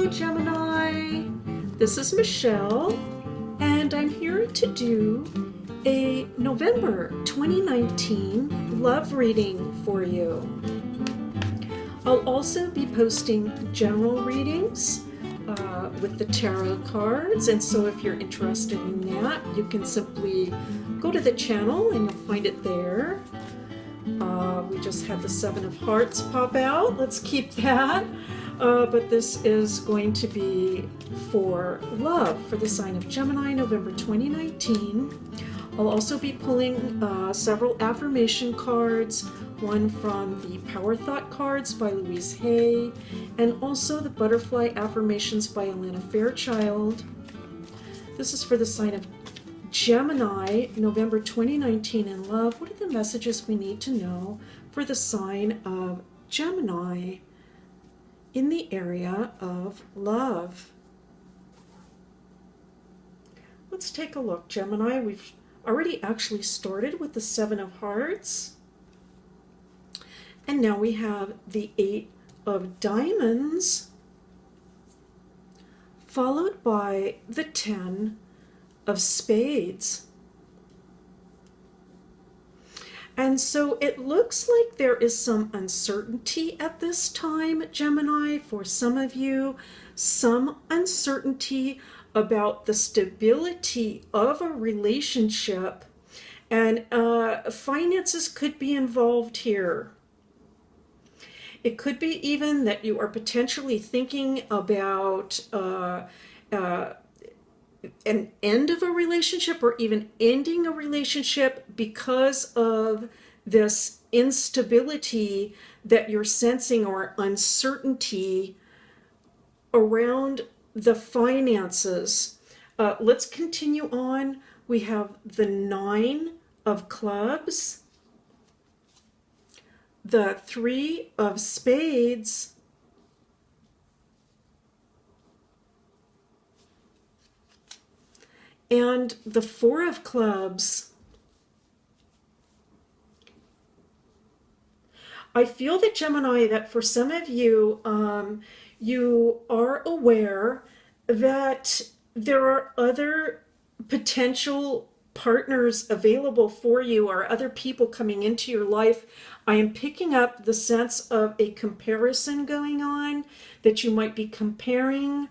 Hello, Gemini. This is Michelle, and I'm here to do a November 2019 love reading for you. I'll also be posting general readings with the tarot cards, and so if you're interested in that, you can simply go to the channel and you'll find it there. We just had the Seven of Hearts pop out. Let's keep that. But this is going to be for love for the sign of Gemini, November 2019. I'll also be pulling several affirmation cards, one from the Power Thought cards by Louise Hay, and also the Butterfly Affirmations by Alana Fairchild. This is for the sign of Gemini, November 2019 in love. What are the messages we need to know for the sign of Gemini in the area of love? Let's take a look, Gemini. We've already actually started with the Seven of Hearts. And now we have the Eight of Diamonds, followed by the Ten of Spades. And so it looks like there is some uncertainty at this time, Gemini, for some of you, some uncertainty about the stability of a relationship, and finances could be involved here. It could be even that you are potentially thinking about an end of a relationship, or even ending a relationship because of this instability that you're sensing, or uncertainty around the finances. Let's continue on. We have the Nine of Clubs, the Three of Spades, and the Four of Clubs. I feel that, Gemini, that for some of you, you are aware that there are other potential partners available for you, or other people coming into your life. I am picking up the sense of a comparison going on, that you might be comparing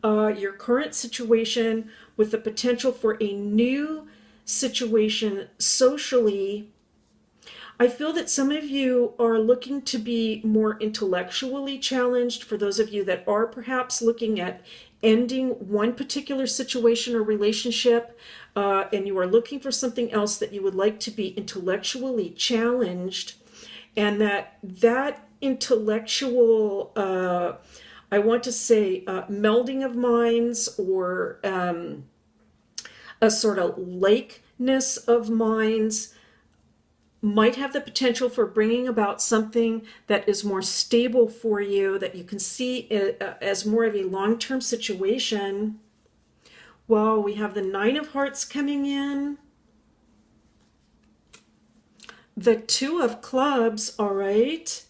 your current situation with the potential for a new situation socially. I feel that some of you are looking to be more intellectually challenged. For those of you that are perhaps looking at ending one particular situation or relationship, and you are looking for something else, that you would like to be intellectually challenged, and that intellectual, I want to say, melding of minds, or a sort of likeness of minds, might have the potential for bringing about something that is more stable for you, that you can see as more of a long-term situation. Well, we have the Nine of Hearts coming in, the Two of Clubs, all right,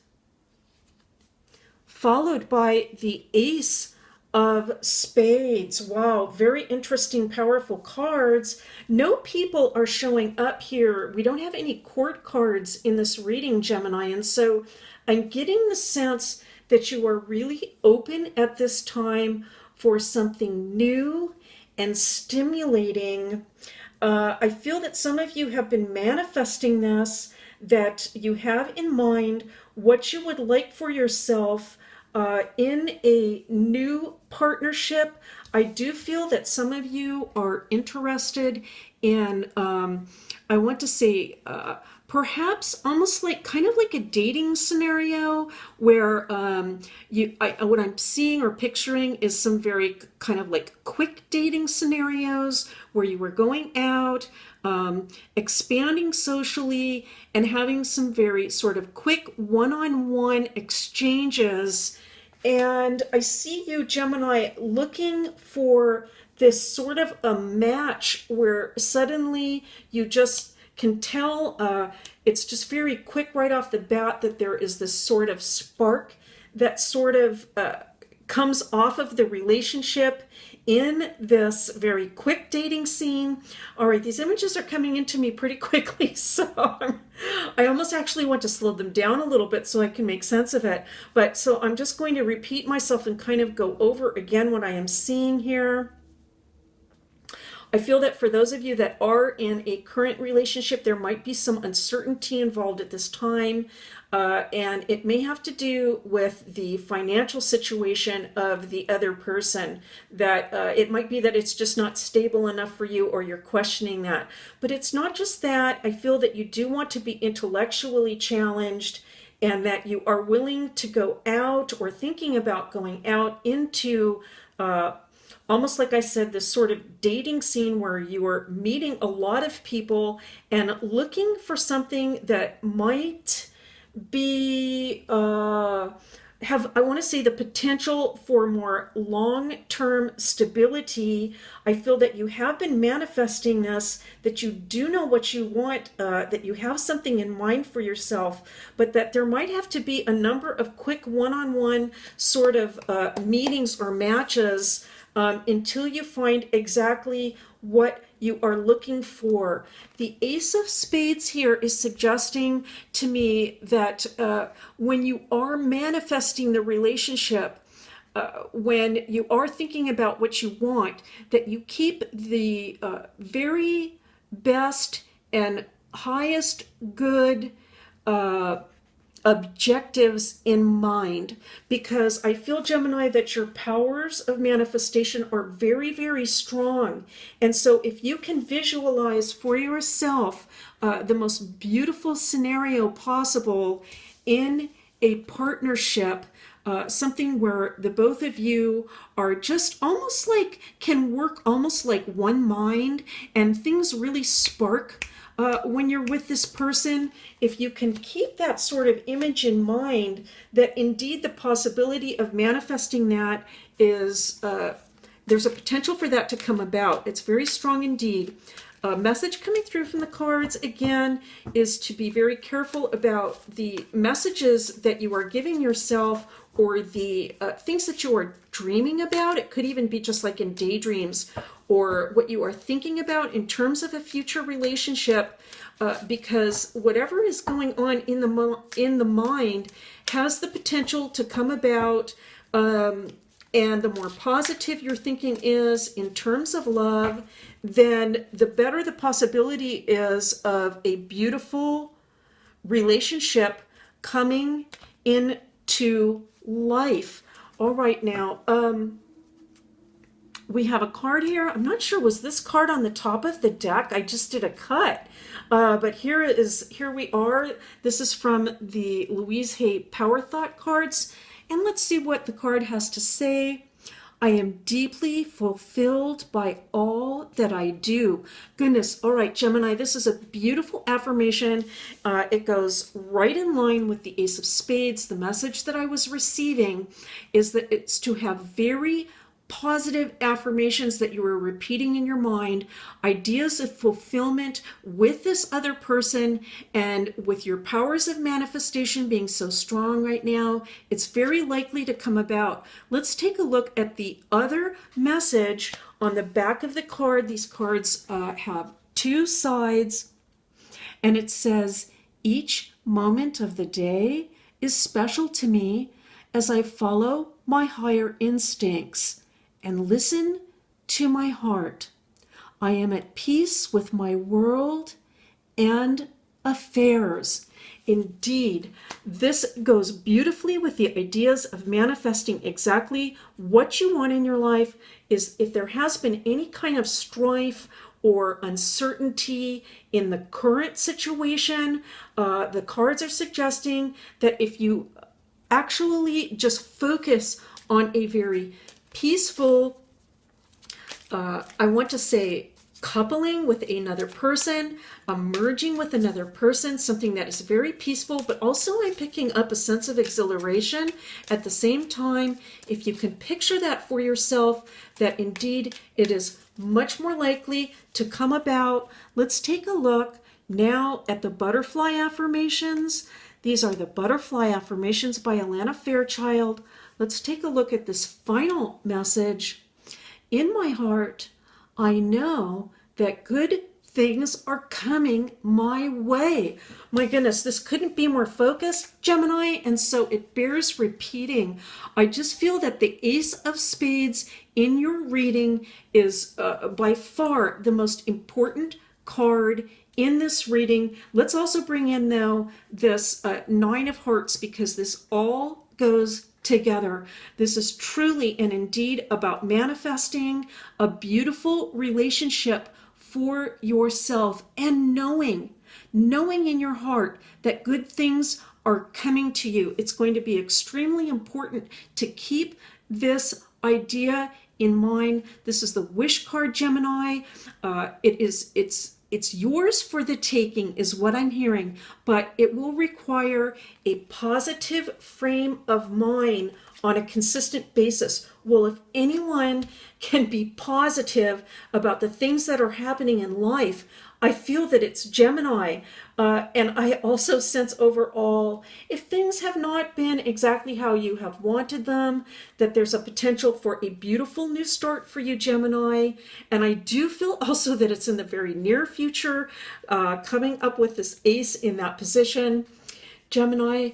followed by the Ace of Spades. Wow, very interesting, powerful cards. No people are showing up here. We don't have any court cards in this reading, Gemini, and so I'm getting the sense that you are really open at this time for something new and stimulating. I feel that some of you have been manifesting this, that you have in mind what you would like for yourself in a new partnership. I do feel that some of you are interested in, I want to say, perhaps almost like kind of like a dating scenario, where what I'm seeing or picturing is some very kind of like quick dating scenarios where you were going out, expanding socially, and having some very sort of quick one-on-one exchanges. And I see you, Gemini, looking for this sort of a match where suddenly you just can tell, it's just very quick right off the bat that there is this sort of spark that sort of comes off of the relationship in this very quick dating scene. All right, these images are coming into me pretty quickly, so I almost actually want to slow them down a little bit so I can make sense of it. But so I'm just going to repeat myself and kind of go over again what I am seeing here. I feel that for those of you that are in a current relationship, there might be some uncertainty involved at this time. And it may have to do with the financial situation of the other person, that it might be that it's just not stable enough for you, or you're questioning that. But it's not just that. I feel that you do want to be intellectually challenged, and that you are willing to go out, or thinking about going out into almost like I said, this sort of dating scene where you are meeting a lot of people and looking for something that might be have, I want to say, the potential for more long-term stability. I feel that you have been manifesting this, that you do know what you want, that you have something in mind for yourself, but that there might have to be a number of quick one-on-one sort of meetings or matches until you find exactly what you are looking for. The Ace of Spades here is suggesting to me that when you are manifesting the relationship, when you are thinking about what you want, that you keep the very best and highest good objectives in mind, because I feel, Gemini, that your powers of manifestation are very, very strong. And so if you can visualize for yourself the most beautiful scenario possible in a partnership, something where the both of you are just almost like, can work almost like one mind, and things really spark when you're with this person. If you can keep that sort of image in mind, that indeed the possibility of manifesting that is, there's a potential for that to come about. It's very strong indeed. A message coming through from the cards again is to be very careful about the messages that you are giving yourself, or the things that you are dreaming about. It could even be just like in daydreams, or what you are thinking about in terms of a future relationship, because whatever is going on in the mind has the potential to come about. And the more positive your thinking is in terms of love, then the better the possibility is of a beautiful relationship coming into life. All right, now, we have a card here. I'm not sure, was this card on the top of the deck? I just did a cut. But here we are. This is from the Louise Hay Power Thought cards. And let's see what the card has to say. I am deeply fulfilled by all that I do. Goodness. All right, Gemini, this is a beautiful affirmation. It goes right in line with the Ace of Spades. The message that I was receiving is that it's to have very positive affirmations that you are repeating in your mind, ideas of fulfillment with this other person, and with your powers of manifestation being so strong right now, it's very likely to come about. Let's take a look at the other message on the back of the card. These cards have two sides, and it says, each moment of the day is special to me as I follow my higher instincts and listen to my heart. I am at peace with my world and affairs. Indeed, this goes beautifully with the ideas of manifesting exactly what you want in your life. Is if there has been any kind of strife or uncertainty in the current situation, the cards are suggesting that if you actually just focus on a very peaceful, I want to say, coupling with another person, merging with another person, something that is very peaceful, but also I'm picking up a sense of exhilaration at the same time. If you can picture that for yourself, that indeed it is much more likely to come about. Let's take a look now at the butterfly affirmations. These are the butterfly affirmations by Alana Fairchild. Let's take a look at this final message. In my heart, I know that good things are coming my way. My goodness, this couldn't be more focused, Gemini, and so it bears repeating. I just feel that the Ace of Spades in your reading is by far the most important card in this reading. Let's also bring in, though, this Nine of Hearts, because this all goes together. This is truly and indeed about manifesting a beautiful relationship for yourself and knowing in your heart that good things are coming to you. It's going to be extremely important to keep this idea in mind. This is the wish card, Gemini. It's yours for the taking is what I'm hearing, but it will require a positive frame of mind on a consistent basis. Well, if anyone can be positive about the things that are happening in life, I feel that it's Gemini. And I also sense overall, if things have not been exactly how you have wanted them, that there's a potential for a beautiful new start for you, Gemini. And I do feel also that it's in the very near future, coming up with this ace in that position. Gemini,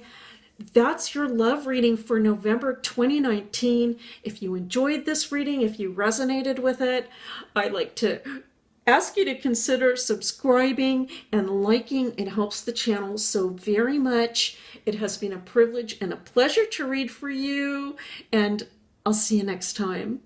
that's your love reading for November 2019. If you enjoyed this reading, if you resonated with it, I'd like to ask you to consider subscribing and liking. It helps the channel so very much. It has been a privilege and a pleasure to read for you, and I'll see you next time.